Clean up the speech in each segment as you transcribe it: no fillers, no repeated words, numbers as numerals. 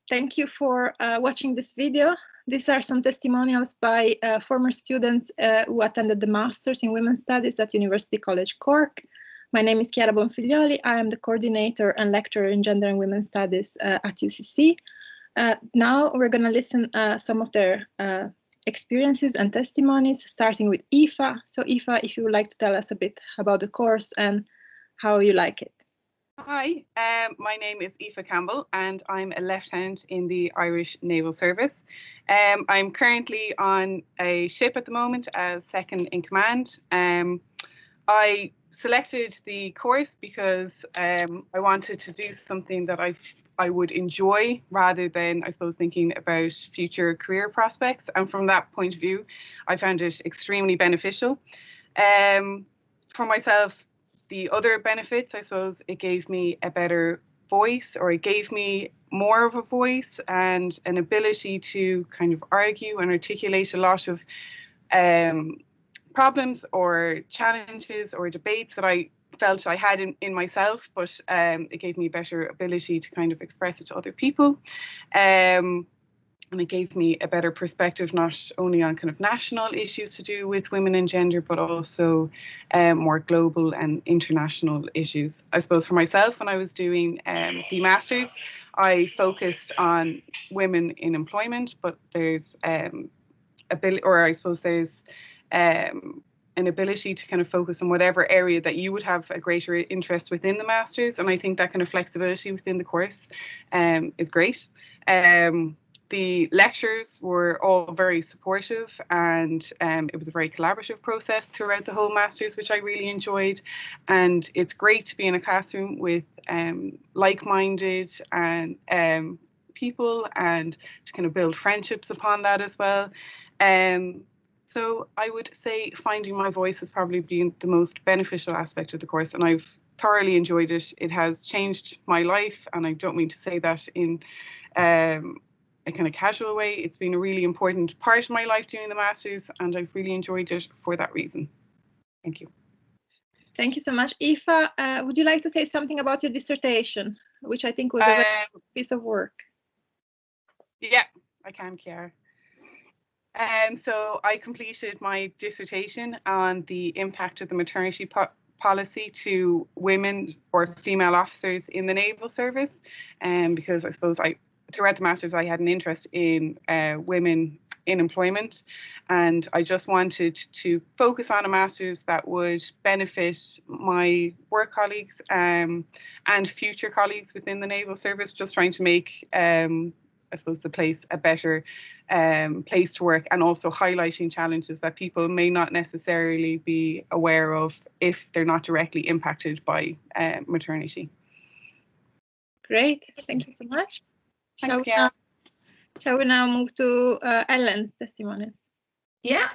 Thank you for watching this video. These are some testimonials by former students who attended the Masters in Women's Studies at University College Cork. My name is Chiara Bonfiglioli. I am the coordinator and lecturer in Gender and Women's Studies at UCC. Now we're going to listen some of their experiences and testimonies, starting with Etha. So Etha, if you would like to tell us a bit about the course and how you like it. Hi, my name is Etha Campbell and I'm a lieutenant in the Irish Naval Service. I'm currently on a ship at the moment as second in command. I selected the course because I wanted to do something that I would enjoy rather than, I suppose, thinking about future career prospects. And from that point of view, I found it extremely beneficial. For myself, the other benefits, I suppose, it gave me a better voice, or it gave me more of a voice and an ability to kind of argue and articulate a lot of problems or challenges or debates that I felt I had in myself, but it gave me a better ability to kind of express it to other people. And it gave me a better perspective, not only on kind of national issues to do with women and gender, but also more global and international issues. I suppose for myself, when I was doing the Masters, I focused on women in employment, but there's ability, or I suppose there's an ability to kind of focus on whatever area that you would have a greater interest within the Masters. And I think that kind of flexibility within the course is great. The lectures were all very supportive, and it was a very collaborative process throughout the whole Masters, which I really enjoyed. And it's great to be in a classroom with like-minded and people, and to kind of build friendships upon that as well. So I would say finding my voice has probably been the most beneficial aspect of the course, and I've thoroughly enjoyed it. It has changed my life, and I don't mean to say that in a kind of casual way. It's been a really important part of my life doing the Masters, and I've really enjoyed it for that reason. Thank you. Thank you so much. Etha, would you like to say something about your dissertation, which I think was a very piece of work? Yeah, I can, Chiara. So I completed my dissertation on the impact of the maternity policy to women or female officers in the naval service, because I suppose throughout the Masters I had an interest in women in employment, and I just wanted to focus on a Masters that would benefit my work colleagues and future colleagues within the naval service, just trying to make I suppose the place a better place to work, and also highlighting challenges that people may not necessarily be aware of if they're not directly impacted by maternity. Great, thank you so much. Thanks, Chiara. Shall we now move to Ellen's testimonials? Yeah.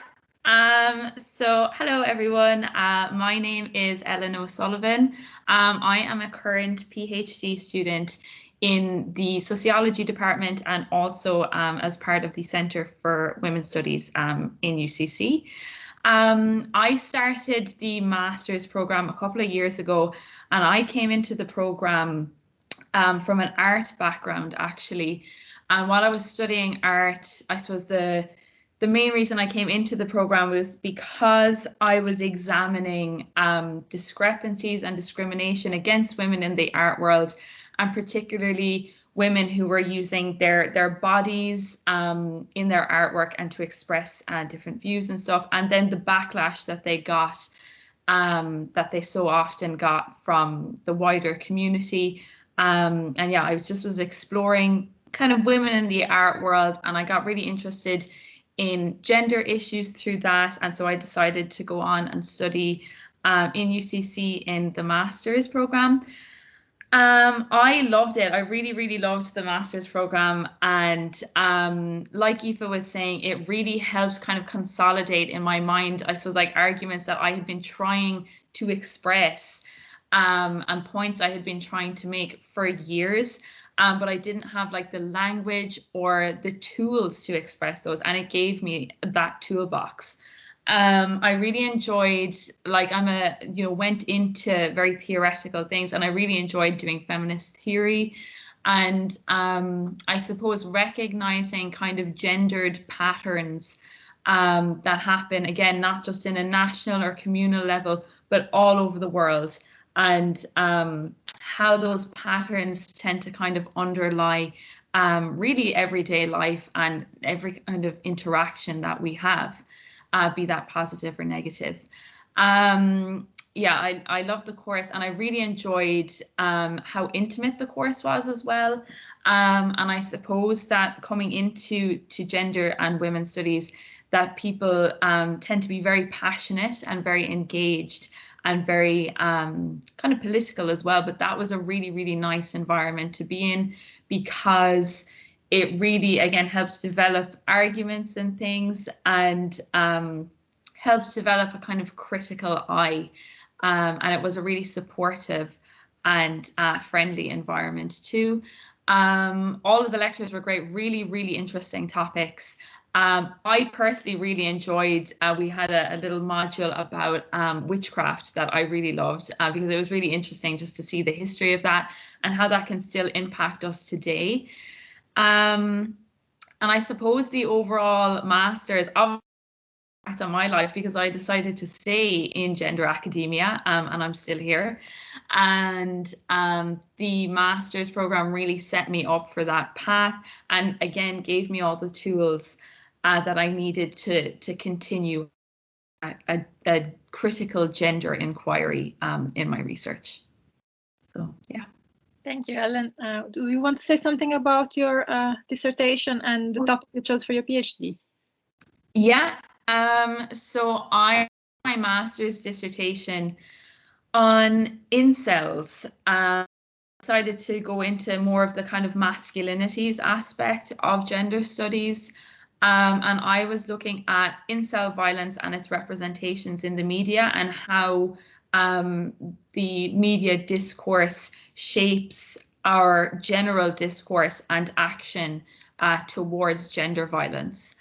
So hello everyone. My name is Ellen O'Sullivan. I am a current PhD student in the sociology department, and also as part of the Centre for Women's Studies in UCC. I started the master's program a couple of years ago, and I came into the program from an art background, actually. And while I was studying art, I suppose the main reason I came into the program was because I was examining discrepancies and discrimination against women in the art world, and particularly women who were using their bodies in their artwork and to express different views and stuff, and then the backlash that they got, that they so often got from the wider community. And yeah, I just was exploring kind of women in the art world, and I got really interested in gender issues through that, and so I decided to go on and study in UCC in the master's program. I loved it. I really loved the master's program, and like Etha was saying, it really helped kind of consolidate in my mind, I suppose, like arguments that I had been trying to express and points I had been trying to make for years. But I didn't have like the language or the tools to express those, and it gave me that toolbox. I really enjoyed, like, went into very theoretical things, and I really enjoyed doing feminist theory. And I suppose recognizing kind of gendered patterns that happen, again, not just in a national or communal level, but all over the world, and how those patterns tend to kind of underlie really everyday life and every kind of interaction that we have, be that positive or negative. Yeah, I love the course, and I really enjoyed how intimate the course was as well. And I suppose that coming into gender and women's studies, that people tend to be very passionate and very engaged and very kind of political as well. But that was a really, really nice environment to be in, because it really, again, helps develop arguments and things, and helps develop a kind of critical eye. And it was a really supportive and friendly environment too. All of the lectures were great, really, really interesting topics. I personally really enjoyed, we had a little module about witchcraft that I really loved, because it was really interesting just to see the history of that and how that can still impact us today. And I suppose the overall master's on my life, because I decided to stay in gender academia, and I'm still here. And the master's program really set me up for that path, and again gave me all the tools that I needed to continue a critical gender inquiry in my research. So yeah. Thank you, Ellen. Do you want to say something about your dissertation and the topic you chose for your PhD? Yeah. So I my master's dissertation on incels. Decided to go into more of the kind of masculinities aspect of gender studies. And I was looking at incel violence and its representations in the media, and how the media discourse shapes our general discourse and action towards gender violence.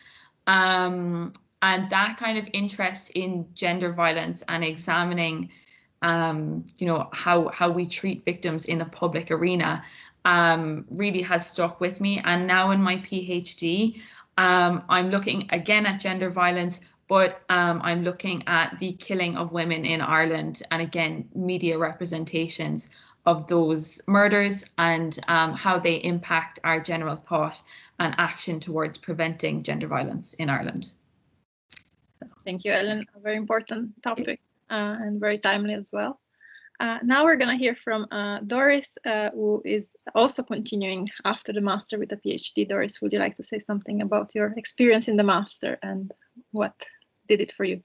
And that kind of interest in gender violence and examining you know, how we treat victims in the public arena really has stuck with me. And now in my PhD, I'm looking again at gender violence, but I'm looking at the killing of women in Ireland, and again, media representations of those murders, and how they impact our general thought and action towards preventing gender violence in Ireland. Thank you, Ellen. A very important topic and very timely as well. Now we're going to hear from Doris, who is also continuing after the master with a PhD. Doris, would you like to say something about your experience in the master and what did it for you?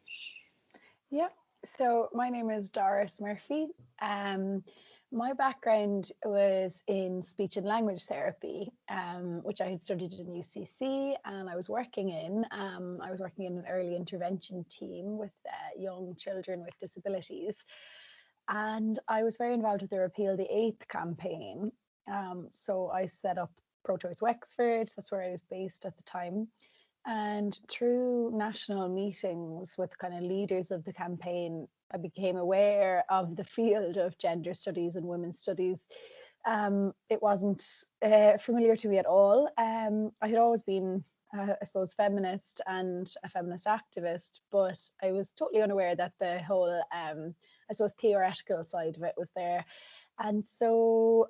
Yeah, so my name is Doris Murphy. My background was in speech and language therapy, which I had studied in UCC, and I was working in an early intervention team with young children with disabilities. And I was very involved with the Repeal the Eighth campaign. So I set up Pro-Choice Wexford, that's where I was based at the time. And through national meetings with kind of leaders of the campaign, I became aware of the field of gender studies and women's studies. It wasn't familiar to me at all. I had always been, I suppose, feminist and a feminist activist, but I was totally unaware that the whole, I suppose, theoretical side of it was there. And so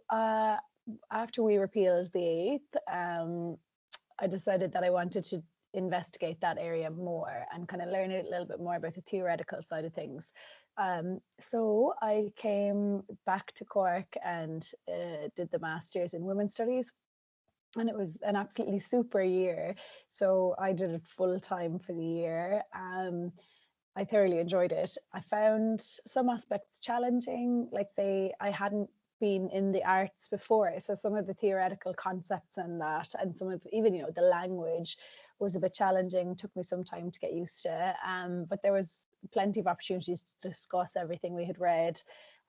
after we repealed the Eighth, I decided that I wanted to investigate that area more and kind of learn a little bit more about the theoretical side of things. So I came back to Cork and did the master's in women's studies, and it was an absolutely super year. So I did it full time for the year. I thoroughly enjoyed it. I found some aspects challenging, like say I hadn't been in the arts before, so some of the theoretical concepts and that, and some of even, you know, the language was a bit challenging, took me some time to get used to, but there was plenty of opportunities to discuss everything we had read,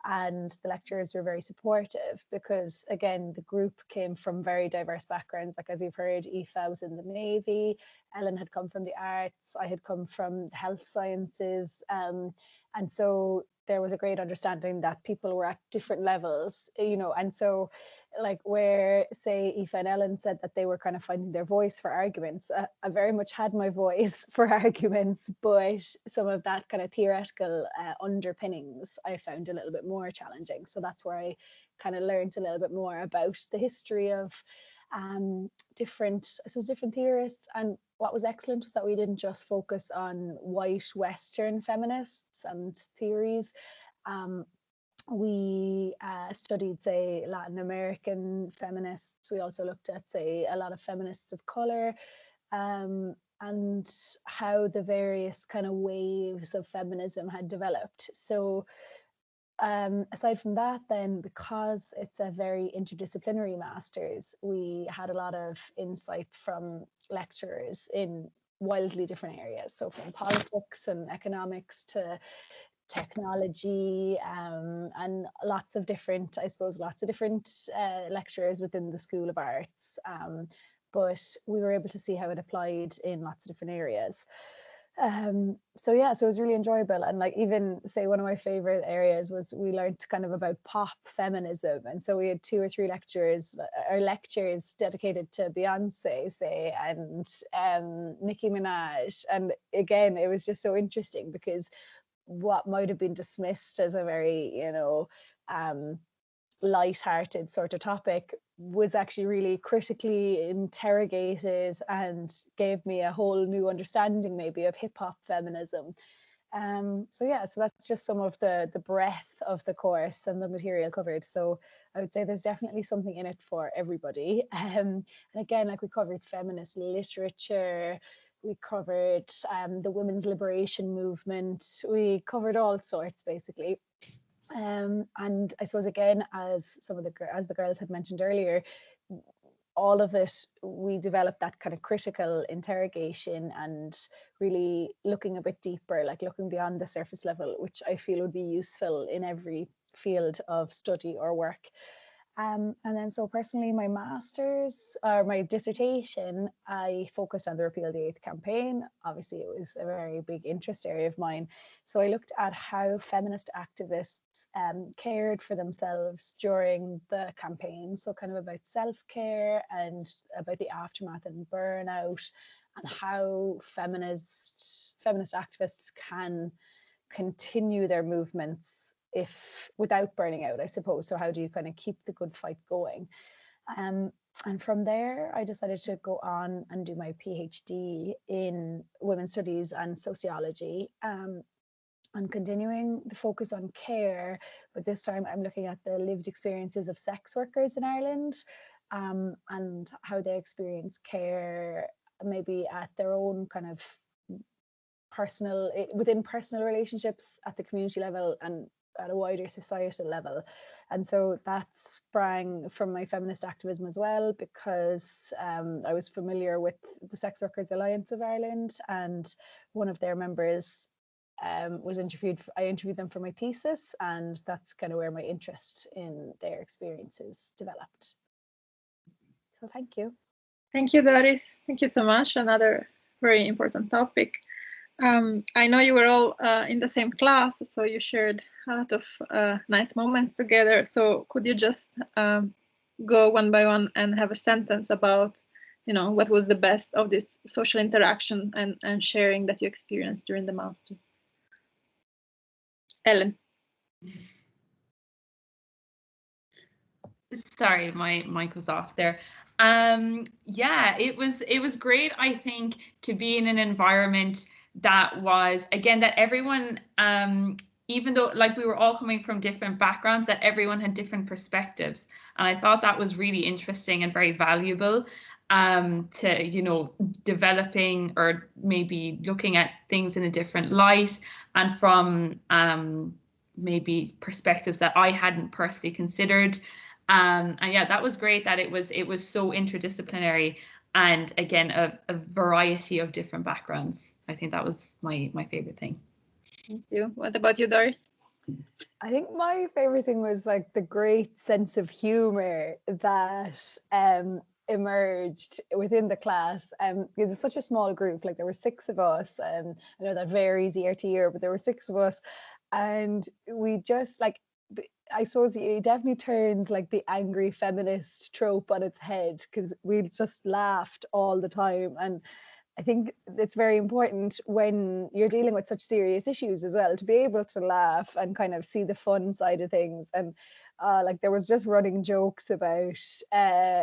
and the lecturers were very supportive because, again, the group came from very diverse backgrounds. Like, as you've heard, Etha was in the Navy, Ellen had come from the arts, I had come from health sciences, and so there was a great understanding that people were at different levels, and so like where say Etha and Ellen said that they were kind of finding their voice for arguments, I very much had my voice for arguments, but some of that kind of theoretical underpinnings I found a little bit more challenging. So that's where I kind of learned a little bit more about the history of different theorists. And what was excellent was that we didn't just focus on white Western feminists and theories. We studied, say, Latin American feminists. We also looked at, say, a lot of feminists of color, and how the various kind of waves of feminism had developed. So aside from that, then, because it's a very interdisciplinary master's, we had a lot of insight from lecturers in wildly different areas. So from politics and economics to technology, and lots of different lecturers within the School of Arts. But we were able to see how it applied in lots of different areas. So yeah, so it was really enjoyable. And like, even say one of my favorite areas was we learned kind of about pop feminism, and so we had 2 or 3 lectures dedicated to Beyonce, say, and Nicki Minaj. And again, it was just so interesting because what might have been dismissed as a very light-hearted sort of topic was actually really critically interrogated and gave me a whole new understanding maybe of hip-hop feminism. So yeah, so that's just some of the breadth of the course and the material covered. So I would say there's definitely something in it for everybody. And again, like, we covered feminist literature, we covered the women's liberation movement, we covered all sorts basically. And I suppose, again, as the girls had mentioned earlier, all of it, we developed that kind of critical interrogation and really looking a bit deeper, like looking beyond the surface level, which I feel would be useful in every field of study or work. And then, so personally, my master's, or my dissertation, I focused on the Repeal the Eighth campaign. Obviously, it was a very big interest area of mine. So I looked at how feminist activists cared for themselves during the campaign. So kind of about self-care and about the aftermath and burnout, and how feminist activists can continue their movements without burning out, I suppose. So how do you kind of keep the good fight going? And from there, I decided to go on and do my PhD in women's studies and sociology, and continuing the focus on care, but this time I'm looking at the lived experiences of sex workers in Ireland, and how they experience care, maybe at their own kind of within personal relationships, at the community level, and at a wider societal level. And so that sprang from my feminist activism as well, because I was familiar with the Sex Workers Alliance of Ireland, and one of their members was interviewed. I interviewed them for my thesis, and that's kind of where my interest in their experiences developed. So thank you. Thank you, Doris. Thank you so much. Another very important topic. I know you were all in the same class, so you shared a lot of nice moments together. So could you just go one by one and have a sentence about, what was the best of this social interaction and sharing that you experienced during the master? Ellen. Sorry, my mic was off there. Yeah, it was great, I think, to be in an environment that was, again, that everyone, even though like we were all coming from different backgrounds, that everyone had different perspectives. And I thought that was really interesting and very valuable, to, developing or maybe looking at things in a different light, and from maybe perspectives that I hadn't personally considered. And yeah, that was great that it was so interdisciplinary, and again, a variety of different backgrounds. I think that was my favorite thing. Thank you. What about you, Doris? I think my favorite thing was like the great sense of humor that emerged within the class, because it's such a small group. Like, there were 6 of us, I know that varies year to year, but there were 6 of us, and we just like, I suppose you definitely turned like the angry feminist trope on its head, because we just laughed all the time. And I think it's very important when you're dealing with such serious issues as well, to be able to laugh and kind of see the fun side of things. And like there was just running jokes about,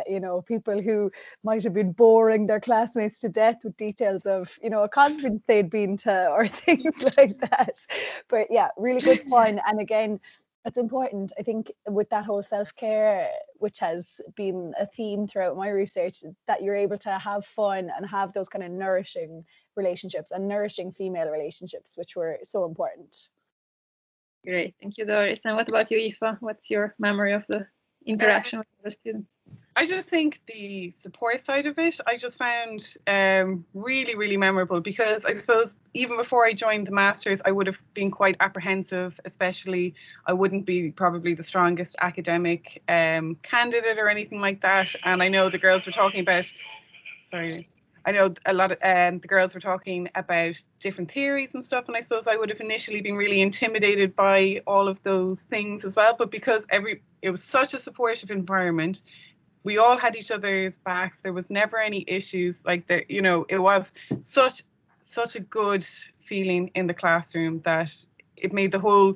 you know, people who might have been boring their classmates to death with details of, you know, a conference they'd been to or things like that. But yeah, really good fun. And again, it's important, I think, with that whole self-care, which has been a theme throughout my research, that you're able to have fun and have those kind of nourishing relationships and nourishing female relationships, which were so important. Great, thank you, Doris. And what about you, Etha? What's your memory of the interaction with other students? I just think the support side of it, I just found really, really memorable, because I suppose even before I joined the Masters, I would have been quite apprehensive, especially I wouldn't be probably the strongest academic candidate or anything like that. And I know the girls were talking about, I know a lot of the girls were talking about different theories and stuff, and I suppose I would have initially been really intimidated by all of those things as well. But because it was such a supportive environment, we all had each other's backs. There was never any issues like that. You know, it was such a good feeling in the classroom that it made the whole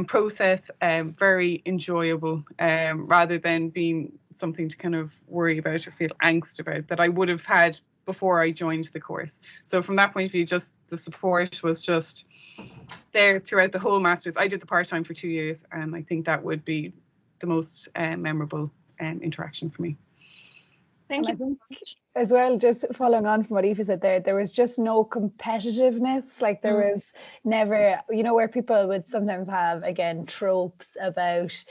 process very enjoyable, rather than being something to kind of worry about or feel angst about, that I would have had before I joined the course. So from that point of view, just the support was just there throughout the whole Masters. I did the part-time for 2 years, and I think that would be the most memorable interaction for me. Thank you. I think as well, just following on from what Etha said there was just no competitiveness. Like there was never, you know, where people would sometimes have, again, tropes about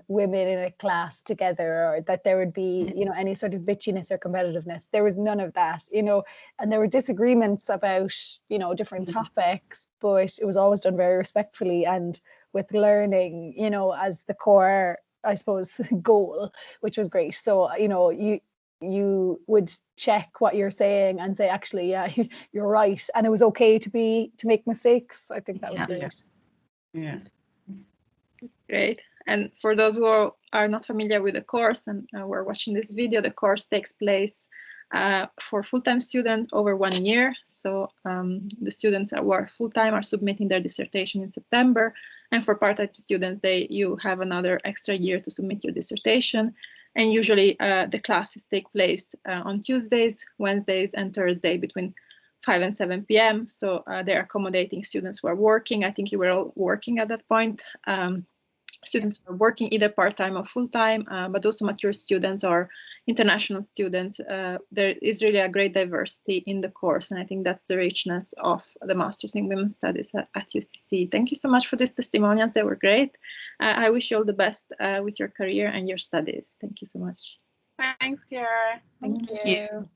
women in a class together, or that there would be, you know, any sort of bitchiness or competitiveness. There was none of that, you know, and there were disagreements about, you know, different topics, but it was always done very respectfully and with learning, you know, as the core, I suppose, goal, which was great. So, you know, you would check what you're saying and say, actually, yeah, you're right, and it was okay to make mistakes. I think that was great. Yeah. Great. And for those who are not familiar with the course and were watching this video, the course takes place for full-time students over 1 year. So the students who are full-time are submitting their dissertation in September, and for part-time students, you have another extra year to submit your dissertation. And usually the classes take place on Tuesdays, Wednesdays, and Thursday between 5 and 7 p.m. So they're accommodating students who are working. I think you were all working at that point. Students who are working either part-time or full-time, but also mature students or international students. There is really a great diversity in the course, and I think that's the richness of the Masters in Women's Studies at UCC. Thank you so much for these testimonials. They were great. I wish you all the best with your career and your studies. Thank you so much. Thanks, Chiara. Thank you.